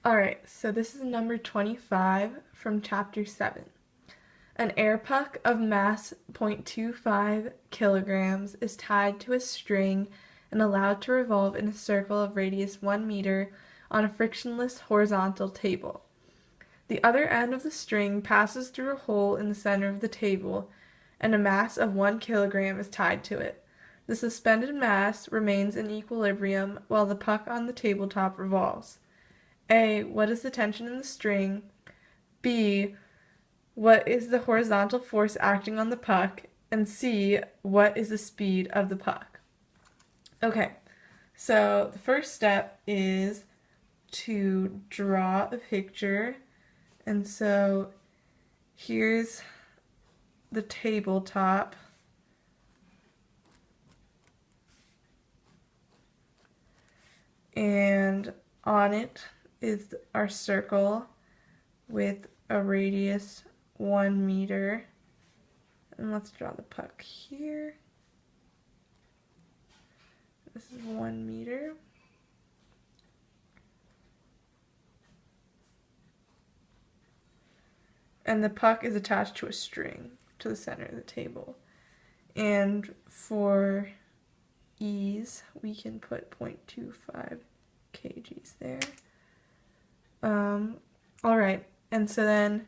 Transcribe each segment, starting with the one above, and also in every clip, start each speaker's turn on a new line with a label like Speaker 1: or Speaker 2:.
Speaker 1: Alright, so this is number 25 from chapter 7. An air puck of mass 0.25 kilograms is tied to a string and allowed to revolve in a circle of radius 1 meter on a frictionless horizontal table. The other end of the string passes through a hole in the center of the table, and a mass of 1 kilogram is tied to it. The suspended mass remains in equilibrium while the puck on the tabletop revolves. A. What is the tension in the string? B. What is the horizontal force acting on the puck? And C. What is the speed of the puck? Okay, so the first step is to draw a picture. And so here's the tabletop. And on it is our circle with a radius 1 meter. And let's draw the puck here. This is 1 meter. And the puck is attached to a string to the center of the table. And for ease, we can put 0.25 kgs there. Alright, and so then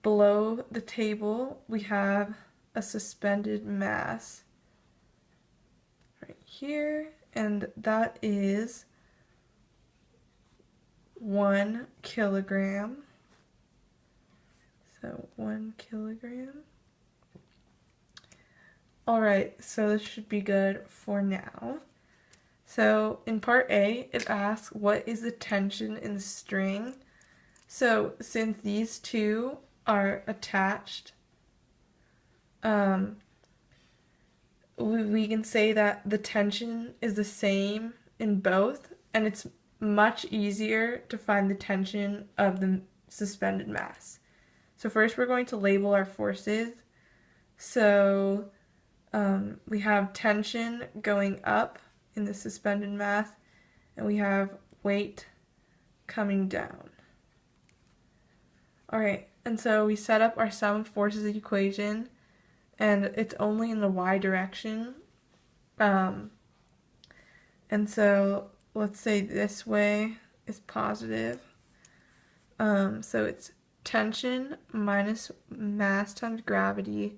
Speaker 1: below the table we have a suspended mass right here, and that is 1 kilogram. So 1 kilogram. Alright, so this should be good for now. So in part A, it asks what is the tension in the string. So since these two are attached, we can say that the tension is the same in both, and it's much easier to find the tension of the suspended mass. So first we're going to label our forces. So we have tension going up in the suspended mass, and we have weight coming down. Alright, and so we set up our sum of forces equation, and it's only in the y direction. And so let's say this way is positive. So it's tension minus mass times gravity,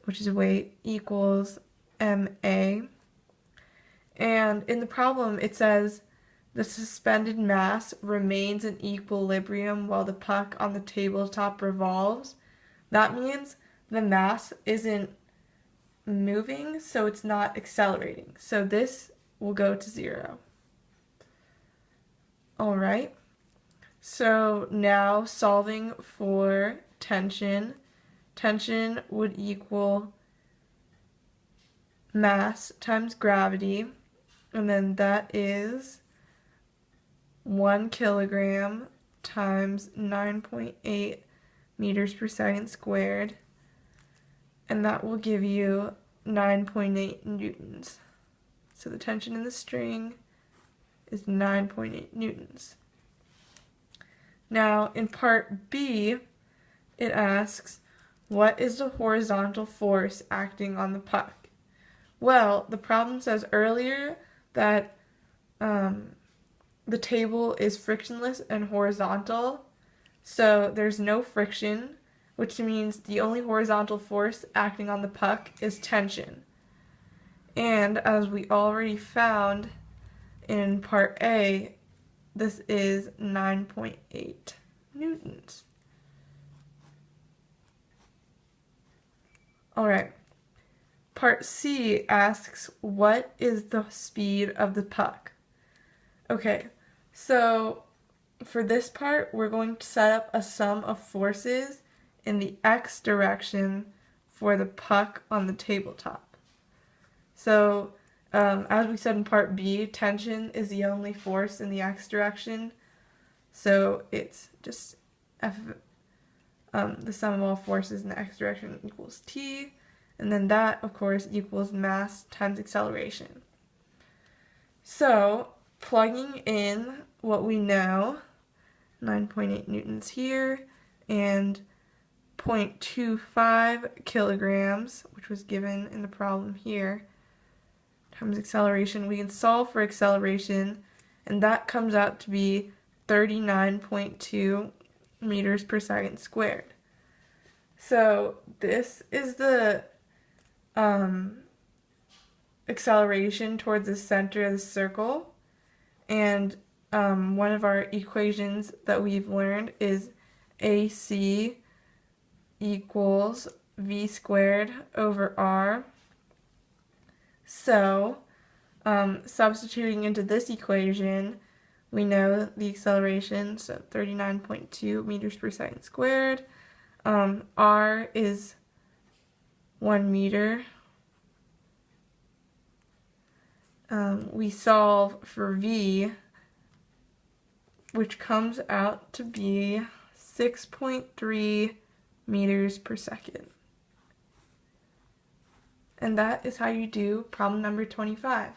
Speaker 1: which is weight, equals ma. And in the problem it says the suspended mass remains in equilibrium while the puck on the tabletop revolves. That means the mass isn't moving, so it's not accelerating. So this will go to 0. Alright, so now solving for tension. Tension would equal mass times gravity, and then that is 1 kilogram times 9.8 meters per second squared, and that will give you 9.8 newtons. So the tension in the string is 9.8 newtons. Now in part B, it asks, what is the horizontal force acting on the puck? Well, the problem says earlier that the table is frictionless and horizontal, so there's no friction, which means the only horizontal force acting on the puck is tension. And as we already found in part A, this is 9.8 newtons. Alright, part C asks, what is the speed of the puck? Okay, so for this part, we're going to set up a sum of forces in the x direction for the puck on the tabletop. So, as we said in part B, tension is the only force in the x direction, so it's just the sum of all forces in the x direction equals t, and then that, of course, equals mass times acceleration. So, plugging in what we know, 9.8 newtons here, and 0.25 kilograms, which was given in the problem here, times acceleration. We can solve for acceleration, and that comes out to be 39.2 meters per second squared. So this is the acceleration towards the center of the circle, and one of our equations that we've learned is AC equals v squared over r. So substituting into this equation, we know the acceleration, so 39.2 meters per second squared. R is 1 meter. We solve for v, which comes out to be 6.3 meters per second. And that is how you do problem number 25.